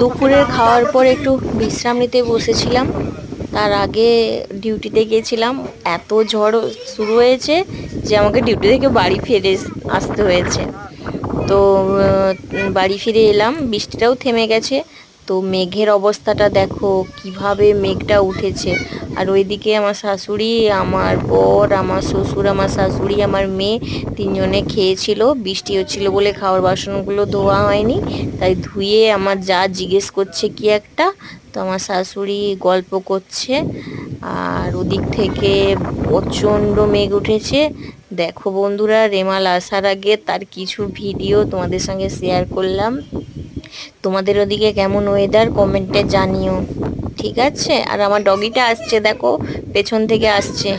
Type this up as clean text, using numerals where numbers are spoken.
দুপুরের খাওয়ার পর একটু বিশ্রাম নিতে বসেছিলাম। তার আগে ডিউটিতে গিয়েছিলাম। এত ঝড় শুরু হয়েছে যে আমাকে ডিউটি থেকে বাড়ি ফিরে আসতে হয়েছে। তো বাড়ি ফিরে এলাম, বৃষ্টিটাও থেমে গেছে। তো মেঘের অবস্থাটা দেখো কিভাবে মেঘটা উঠেছে। আর ওইদিকে আমার শাশুড়ি, আমার বর, আমার শ্বশুর, আমার শাশুড়ি, আমার মেয়ে তিনজনে খেয়েছিল। বৃষ্টি হচ্ছিল বলে খাওয়ার বাসনগুলো ধোয়া হয়নি, তাই ধুয়ে আমার যা জিজ্ঞেস করছে কি একটা, তো আমার শাশুড়ি গল্প করছে। আর ওদিক থেকে প্রচণ্ড মেঘ উঠেছে। দেখো বন্ধুরা, রেমাল আসার আগে তার কিছু ভিডিও তোমাদের সঙ্গে শেয়ার করলাম। তোমাদের ওদিকে কেমন ওয়েদার কমেন্টে জানিও, ঠিক আছে? আর আমার ডগিটা আসছে, দেখো পেছন থেকে আসছে।